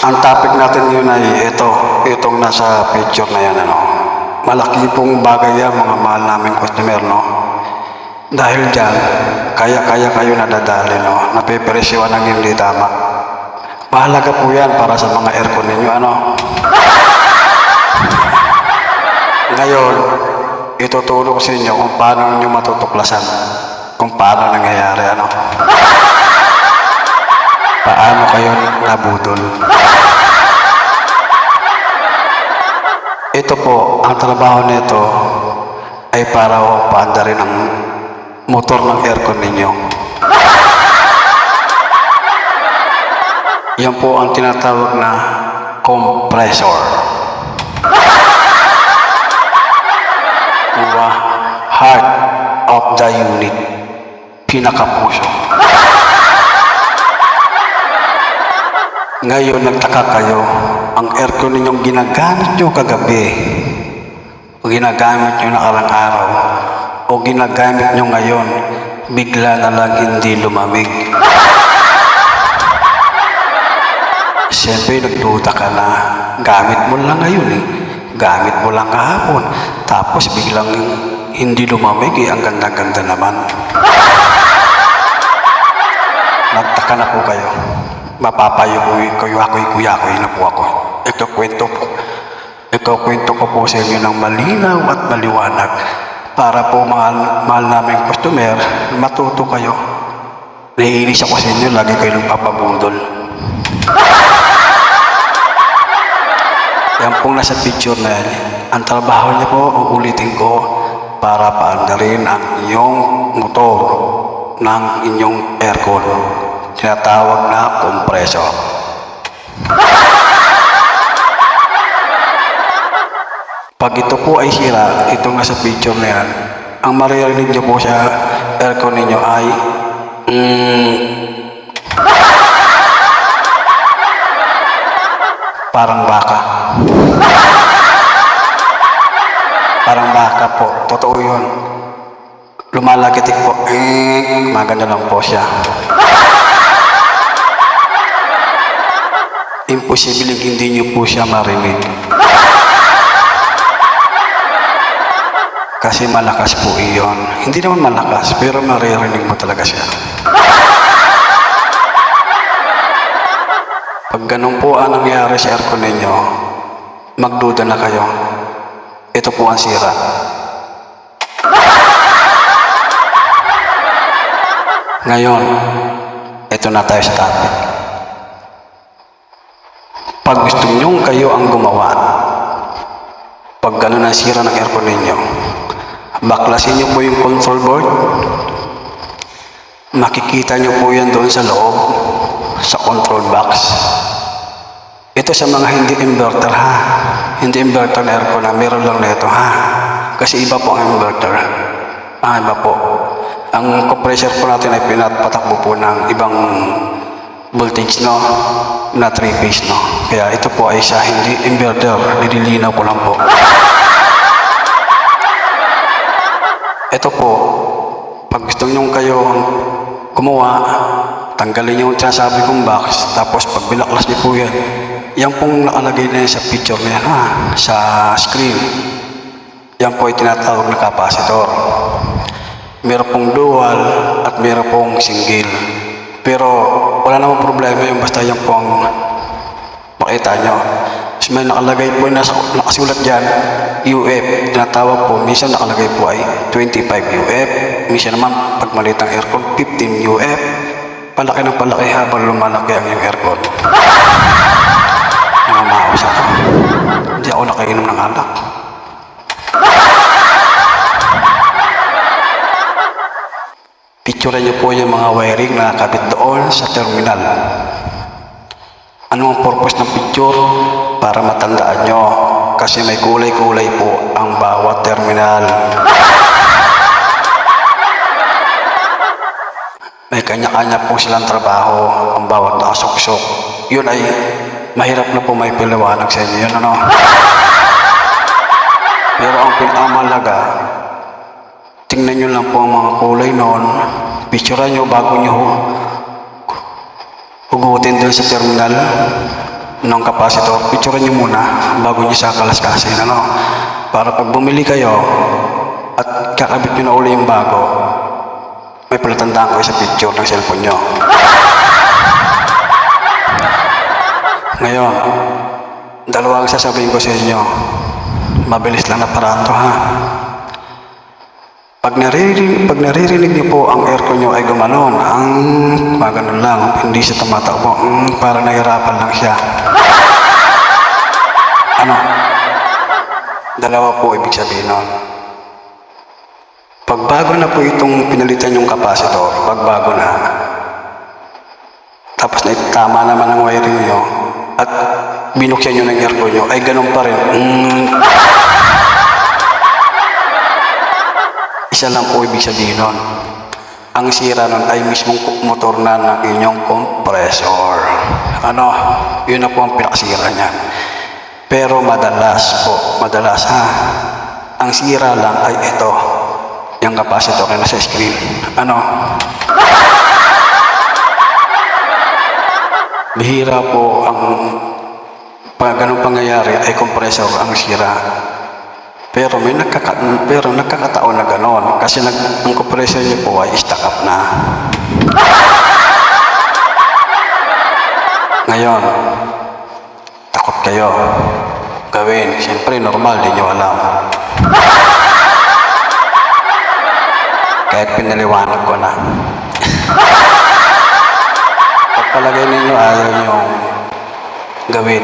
Ang topic natin ngayon ay itong nasa picture na yan, ano. Malaki pong bagay yan, mga mahal naming customer, no. Dahil dyan, kaya kayo nadadali, no. Napipresyohan ng hindi tama. Mahalaga po yan para sa mga aircon ninyo, ano. Ngayon, ituturo ko sa inyo kung paano nyo matutuklasan, kung paano nangyayari, ano. Paano kayo nabudol? Ito po, ang trabaho nito ay para paandarin ang motor ng aircon ninyo. Yan po ang tinatawag na compressor. Heart of the unit. Pinakapuso. Ngayon, nagtaka kayo, ang aircon ninyong ginagamit nyo kagabi, o ginagamit nyo nakarang araw, o ginagamit nyo ngayon, bigla na lang hindi lumamig. Siyempre, nagduda ka na, gamit mo lang ngayon gamit mo lang kahapon, tapos biglang hindi lumamig ang ganda-ganda naman. Nagtaka na po kayo. Mapapayo kayo ako'y na po ako. Ikukwento ko po sa inyo ng malinaw at maliwanag para po mahal naming customer, matuto kayo. Naiinis ako sa inyo, lagi kayo nagpapabundol. Yan pong nasa picture na yan. Ang trabaho niya po, uulitin ko, para paandarin ang inyong motor ng inyong aircon. Tinatawag na compressor. Pag ito po ay sira, ito nga sa picture na yan, ang maririnig nyo po sa aircon ninyo ay parang baka. Parang baka po. Totoo yun. Lumalagitik po. Maganda lang po siya. Imposible hindi nyo po siya marinig. Kasi malakas po iyon. Hindi naman malakas, pero maririnig mo talaga siya. Pag ganun po ang nangyari sa aircon ninyo, magduda na kayo. Ito po ang sira. Ngayon, ito na tayo sa topic. Pag gusto nyo kayo ang gumawa, pag gano'n ang sira ng aircon ninyo, baklasin nyo po yung control board, makikita nyo po yan doon sa loob, sa control box. Ito sa mga hindi inverter, ha? Hindi inverter na aircon na, meron lang na ito, ha? Kasi iba po ang inverter. Iba po. Ang compressor po natin ay pinapatakbo po ng ibang voltage, no? Na 3-phase, no? Kaya ito po ay sa hindi inverter, nililinaw ko lang po. Ito po, pag gusto nyo kayo gumawa, tanggalin yung sinasabi kong box, tapos pag binaklas niyo po yan, yan pong nakalagay na yan sa picture na yan, ha? Sa screen. Yan po ay tinatawag na capacitor. Meron pong dual at meron pong single. Pero wala namang problema yung basta yan po ang makita nyo. So, may nakalagay po yung nakasulat dyan, UF. Tinatawag po, minsan nakalagay po ay 25 UF. Minsan naman, pag maliit ang aircon, 15 UF. Palaki ng palaki habang lumalaki ang yung aircon. Namamaos ako. Hindi ako nakainom ng alak. Picture niyo po yung mga wiring na nakakabit doon sa terminal. Ano ang purpose ng picture? Para matandaan nyo. Kasi may kulay-kulay po ang bawat terminal. May kanya-kanya po silang trabaho ang bawat nakasuksok. Yun ay mahirap na po may paliwanag sa inyo. Yun, ano? Pero ang pinamalaga, tingnan nyo lang po ang mga kulay noon. Picturean nyo bago nyo hugutin doon sa terminal. ng capacitor, picturean nyo muna bago nyo sa kalaskasin, ano? Para pag bumili kayo at kakabit nyo na uli yung bago, may palatandaan kayo sa picture ng cellphone nyo. Ngayon, dalawang sasabihin ko sa inyo. Mabilis lang na paraan to, ha? Pag naririnig niyo po ang aircon nyo ay gumanon, ang maganon lang, hindi siya tumatakbo, parang nahirapan lang siya. Ano? Dalawa po ibig sabihin nun. Pagbago na po itong pinalitan yung capacitor, pagbago na, tapos na tama naman ang wiring nyo, at binuksan nyo ng aircon nyo, ay ganun pa rin. Isa lang po ibig sabihin nun. Ang sira nun ay mismong motor na ng inyong compressor. Ano? Yun na po ang pinakasira niyan. Pero madalas ha, ang sira lang ay ito, yung capacitor na nasa screen. Ano? Bihira po ang pag ganun pangyayari ay compressor ang sira. Pero nagkakataon na gano'n kasi ang compressor niyo po ay stuck up na. Ngayon, takot kayo gawin. Siyempre, normal, di nyo alam. Kahit pinaliwanag ko na. Pagpalagay ninyo, ayaw nyo gawin.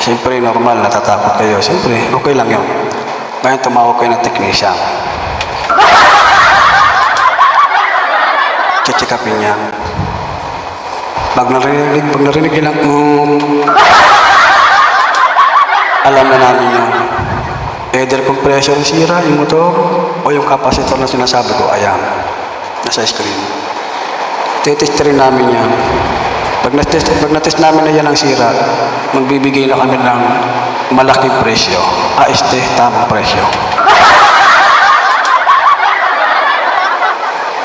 Siyempre, normal, natatakot kayo. Siyempre, okay lang yun. Ngayon, tumawag kayo ng technician. Check-upin niya. Pag narinig lang, alam na namin yun. Either compressor sira, yung motor, o yung capacitor na sinasabi ko, ayan, nasa screen. Titest rin namin yan. Pag natest namin na yan ang sira, magbibigay na kami ng malaking presyo. Tamang presyo.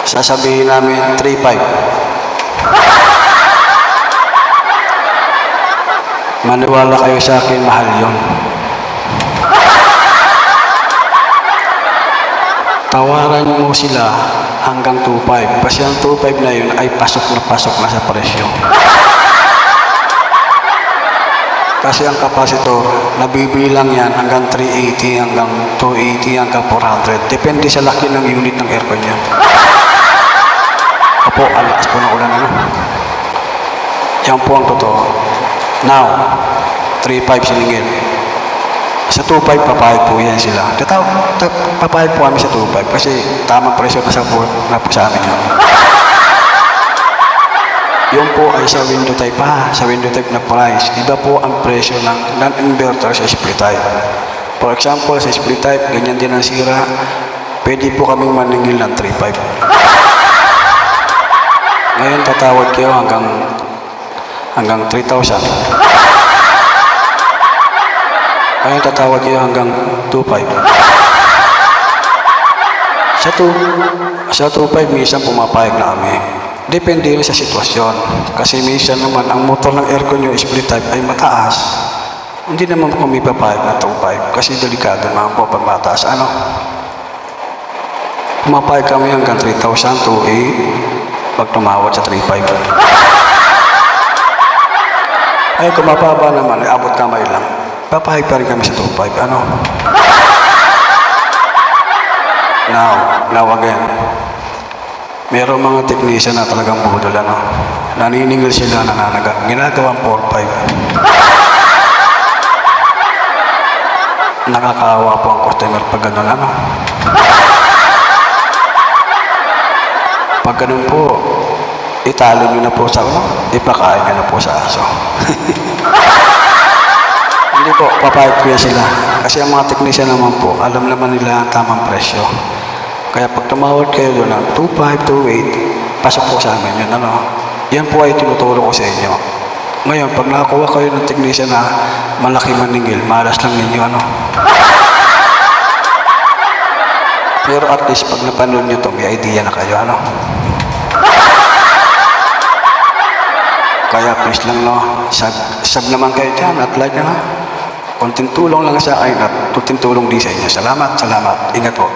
Sasabihin namin 3.5. Maniwala kayo sa akin, mahal yun. Tawaran mo sila hanggang 2.5. Kasi ang 2.5 na yun ay pasok na sa presyo. Kasi ang capacitor, nabibilang yan hanggang 380, hanggang 280, hanggang 400. Depende sa laki ng unit ng aircon niya. Opo, alakas po ng ulan, ano? Yan po ang totoo. Now, 3.5 siningil. Sa 2.5, papayag po yan sila. Papayag po kami sa 2.5 kasi tamang presyo na po sa amin yun. Yun po ay sa window type ha, sa window type na price. Iba po ang presyo ng non-inverter sa split type. For example, sa split type, ganyan din ang sira. Pwede po kaming maningil ng 3.5. Ngayon, tatawad kayo hanggang 3,000. Ngayon, tatawad kayo hanggang 2.5. Sa 2.5, minsan pumapayag na kami. Depende rin sa sitwasyon. Kasi minsan naman, ang motor ng aircon nyo, split type, ay mataas. Hindi naman kami papayag na 2.5 kasi delikado naman po pag mataas. Ano? Pumapayag kami hanggang 3,000 to 8 pag tumawad sa 3.5. Ay, kung mapaba naman, ay abot kamay lang. Papayag pa rin kami sa 2.5. Ano? Now again. Merong mga technician na talagang budol, ano? Naniningil sila, nananaga. Ginagawang 4.5. Nakakaawa po ang customer pag ganun, ano? Pag ganun po, italo nyo na po sa ipakain nyo na po sa aso. Hindi po, papayag po yan sila. Kasi ang mga technician naman po, alam naman nila ang tamang presyo. Kaya pag tumawad kayo doon ng 2.5, 2.8, pasok po sa amin yun, ano? Yan po ay tinuturo ko sa inyo. Ngayon, pag nakakuha kayo ng technician na malaki maningil, malas lang ninyo, ano? Pero at least, pag napanood nyo to, may idea na kayo, ano? Kaya please lang no, sub naman kayo dyan at like na. Konting tulong lang sa akin at konting tulong din sa inyo. Salamat, salamat. Ingat po.